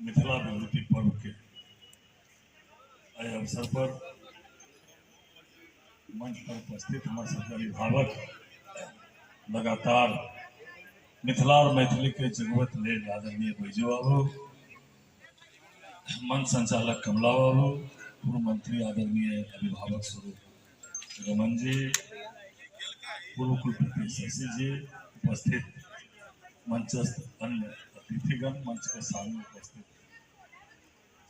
मिथिला विभूति पर्व के अवसर पर मंच पर उपस्थित हमारे सबके अभिभावक लगातार मिथिला और मैथिली के जगवत ले आदरणीय बैजू बाबू, मंच संचालक कमला बाबू, पूर्व मंत्री आदरणीय अभिभावक स्वरूप रमन जी, पूर्व कुलपति शशि जी, उपस्थित मंचस्थ अन्य अतिथिगण, मंच के सामने उपस्थित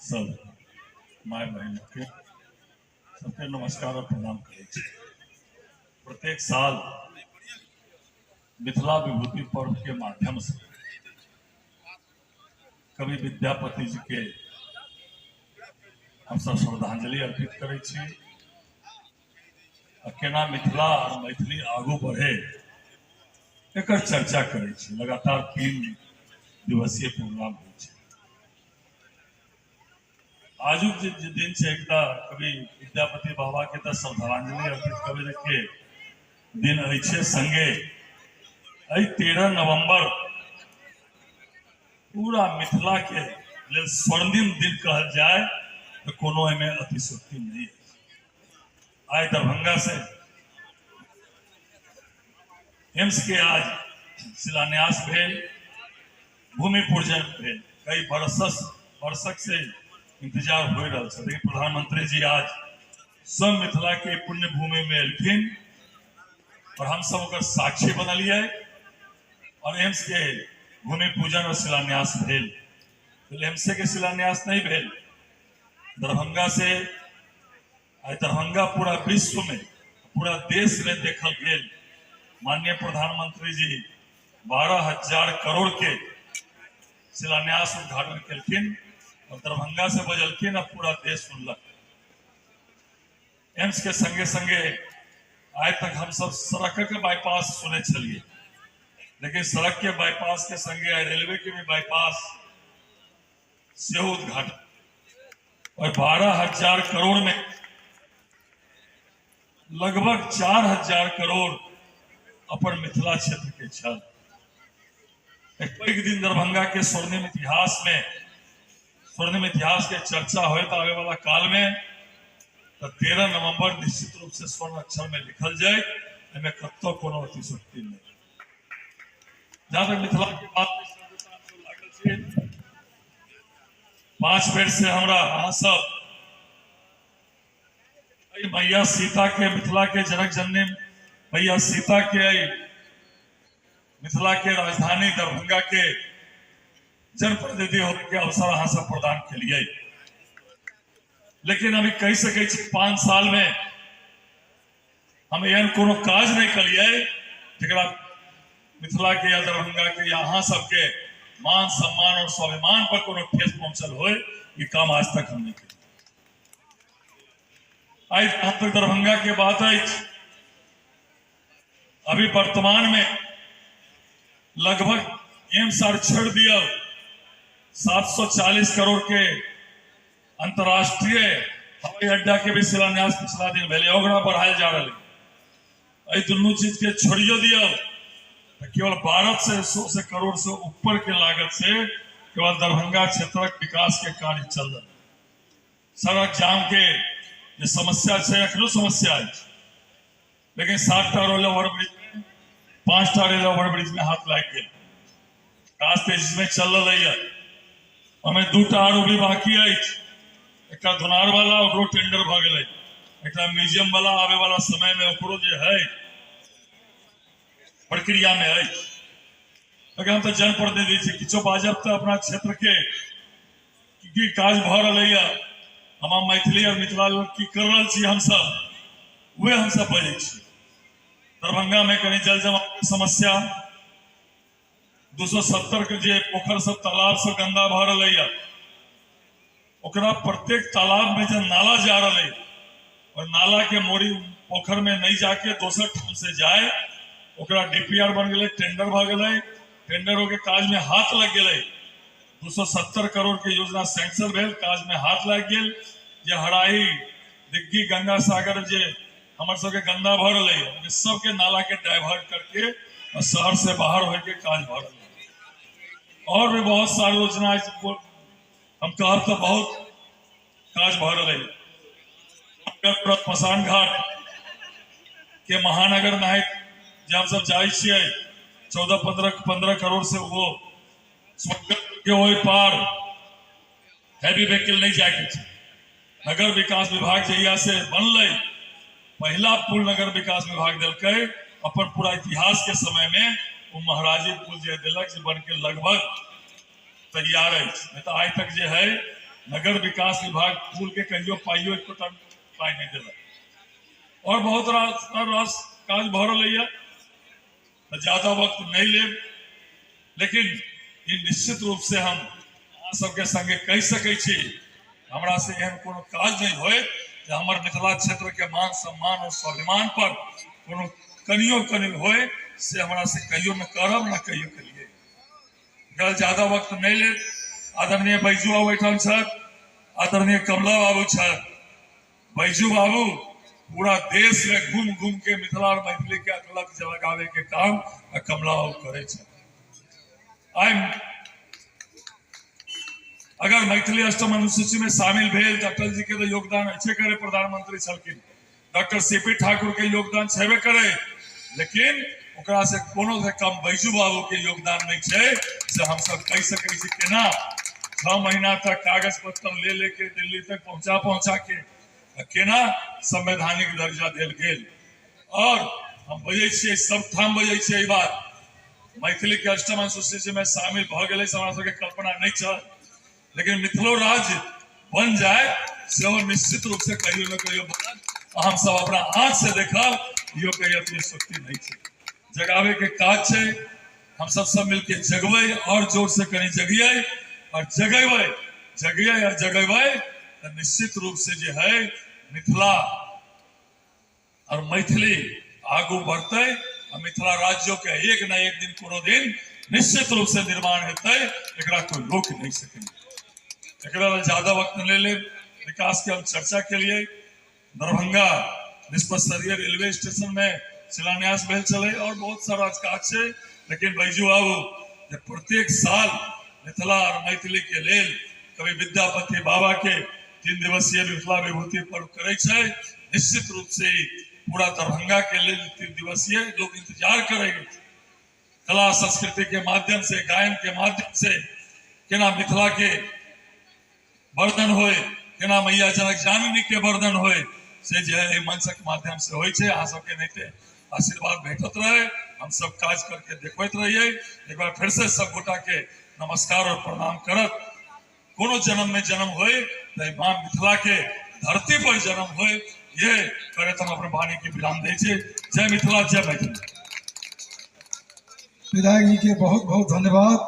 सब माय बहन के सबके नमस्कार और प्रणाम करे। प्रत्येक साल मिथिला विभूति पर्व के माध्यम से कवि विद्यापति जी के हम सब श्रद्धांजलि अर्पित करे छी। केना मिथिला और मैथिली आगू बढ़े एक चर्चा करे छी। लगातार 3 दिवसीय प्रोग्राम हो। आजुक जे दिन से एक कवि विद्यापति बाबा के तो श्रद्धांजलि अर्पित करे के दिन अच्छे संगे 13 नवंबर पूरा मिथिला के लिए स्वर्णिम दिन कहल जाए तो कोनो में अतिशोक्ति नहीं है। आज दरभंगा से एम्स के आज शिलान्यास भेल, भूमि पूजन भेल। कई वर्षक से इंतजार हो रहा है, लेकिन प्रधानमंत्री जी आज स्वयं मिथिला के पुण्य भूमि में एलखिन और हम सब ओकर साक्षी बनलिए और एम्स के भूमि पूजन और शिलान्यास भेल। तो एम्स के शिलान्यास नहीं भेल, दरभंगा से। आज दरभंगा पूरा विश्व में, पूरा देश में देखल गेल। माननीय प्रधानमंत्री जी 12,000 करोड़ के शिलान्यास उद्घाटन केलखिन और दरभंगा से बजलखिन और पूरा देश सुनलक। एम्स के संगे संगे आज तक हम सब सड़क के बाईपास सुने चलिए, लेकिन सड़क के बाईपास के संगे रेलवे के भी बाईपास से उद्घाटन और 12,000 करोड़ में लगभग 4,000 करोड़ अपन मिथिला क्षेत्र के छल। एक दिन दरभंगा के स्वर्णिम इतिहास के चर्चा हो तो आगे वाला काल में तो 13 नवंबर निश्चित रूप से स्वर्ण अक्षर में लिखल जाए, इनमें कत्तो कोनो अतिशोक्ति नहीं। जहां तक मिथिला की बात 5 पेड़ से हमरा अहाँ सब मैया सीता के, मिथिला के जनक जननी मैया सीता के, मिथिला के राजधानी दरभंगा के जनप्रतिनिधि होने के अवसर अहाँ सब प्रदान के लिए। लेकिन अभी कह सके 5 साल में हम एहन कोनो काज नहीं करिए जरा मिथिला के या दरभंगा के या अहाँ सबके मान सम्मान और स्वाभिमान पर कोनो ठेस पहुंचल हो। ये काम आज तक हम नहीं किया। आज जहां तक दरभंगा के बात है, अभी वर्तमान में लगभग एम्स छोड़ दिया 740 करोड़ के अंतर्राष्ट्रीय हवाई अड्डा के भी शिलान्यास पिछला दिन भेले, बढ़ाए जा रहे। दोनों चीज के छोड़ियो दिया तो केवल 1200 करोड़ से ऊपर के लागत से केवल दरभंगा क्षेत्र विकास के कार्य चल रहे। सड़क जाम के जो समस्या है अखनो समस्या है, लेकिन 7 टा रेल ओवरब्रिज में 5 टा रेल ओवरब्रिज में हाथ लाग गए। काज तेजी में चल रही है। हमें 2 टा आरो भी बाकी है। एक धुनार वाला ओकरो टेंडर भ गए, एक म्यूजियम वाला आवे वाला समय में ओकरो जे है प्रक्रिया में है। लेकिन हम तो जनप्रतिनिधि छी, किछो बाजब तो अपना क्षेत्र के की काज भ रही है, हम मैथिली और मिथिला की कर रहा छी, हम सब वे हम सब बजे छी। दरभंगा में कहीं जल जमाव की समस्या, 270 के जे पोखर सब तालाब से गंदा भ रही है, ओकरा प्रत्येक तालाब में जो नाला जा रहा है और नाला के मोरी पोखर में नहीं जाके दोसर ठाम से जाए, ओकरा डीपीआर बन गए, टेंडर भ गए। टेंडर होके काज में हाथ लग गए। 270 करोड़ के योजना सैंक्शन भेल, काज में हाथ लग गए। जे हराही दिग्गी गंगा सागर जे हमर सबके गंदा भ रही है, सबके नाला के डाइवर्ट करके और शहर से बाहर होके काज भ रहा है। और भी बहुत सारी योजना हम कहब तो बहुत काज भ रहा है। मसान घाट के महानगर नायक जे हम सब जाए छिए 14-15 करोड़ से वो के ओहि पार हैवी व्हीकल नहीं जाए के। नगर विकास विभाग जहिया से बनल पहला पुल नगर विकास विभाग दिलकै अपन पूरा इतिहास के समय में वो महाराजी पुल जे दिलक से बन के लगभग तैयार है। नहीं तो आज तक जे है नगर विकास विभाग पुल के कहियो पाइयो एक पाई नहीं दिलक और बहुत रास काज भ रही है। तो ज्यादा वक्त नहीं ले, लेकिन ये निश्चित रूप से हम सबके संगे कह सके छी हमरा से एहन कोनो काज नहीं होए जे हमर मिथिला क्षेत्र के मान सम्मान और स्वाभिमान पर कोनो कनियो कनि होए से हमरा से कहियो न करब न कहियो करिए। गल ज्यादा वक्त नहीं ले। आदरणीय बैजू बाबू बैठल छथि, आदरणीय कमला बाबू छथि। बैजू बाबू पूरा देश में घूम घूम के मिथिला और मैथिली के अलग जगावे के काम कमला बाबू करे छथि। अगर मैथिली अष्टम अनुसूची में शामिल भेल तो अटल जी के तो योगदान अच्छे करे, प्रधानमंत्री छलखिन, डॉक्टर सीपी ठाकुर के योगदान छेबे करे, लेकिन ओकरा से कोनो से कम बैजू बाबू के योगदान नहीं छे से हम सब कह सके छी। केना 6 महीना तक कागज पत्र ले लेके दिल्ली तक पहुंचा के केना संवैधानिक दर्जा दिल गेल। और हम बजे छिए सब ठाम बजे छिए बात मैथिली के अष्टम अनुसूची में शामिल भ गेले से हमरा सबके कल्पना नहीं छल, लेकिन मिथिलो राज्य बन जाए से निश्चित रूप से कहियो न कहियो बनत। हम सब अपना आंख से देखब यो कहियो अपनी शक्ति नहीं छे, जगावे के काज छे। हम सब मिलके जगबै और जोर से कहीं जगिए और जगेबै तो निश्चित रूप से जो है मिथिला और मैथिली आगू बढ़ते और मिथिला राज्यों के एक न एक दिन कोनो दिन निश्चित रूप से निर्माण हेतै, एकरा कोई रोक नहीं सके। एकरा ज्यादा वक्त नहीं ले। विकास के हम चर्चा के लिए दरभंगा विश्व स्तरीय रेलवे स्टेशन में शिलान्यास भेल चले और बहुत सारा काज है, लेकिन बैजू बाबू प्रत्येक साल मिथिला और मैथिली के लेल कवि विद्यापति बाबा के 3 दिवसीय मिथिला विभूति पर्व करे छे। निश्चित रूप से पूरा दरभंगा के लिए 3 दिवसीय लोग इंतजार करेंगे। कला संस्कृति के माध्यम से, गायन के माध्यम से केना मिथिला के वर्धन होए, केना मैया जनक जामिनी के वर्धन होए से जो है मंचक माध्यम से होय छे। अहाँ सबके नहीं आशीर्वाद भेटत रहे, हम सब काज करके देखबैत रहिए। एक बार फिर से सब गोटा के नमस्कार और प्रणाम करत। कोनो जन्म में जन्म होए तो मां मिथिला के धरती पर जन्म होए, ये करे तो हम अपने वाणी की विराम दे छे। जय मिथिला, जय मैथिली। विधायक जी के बहुत बहुत धन्यवाद।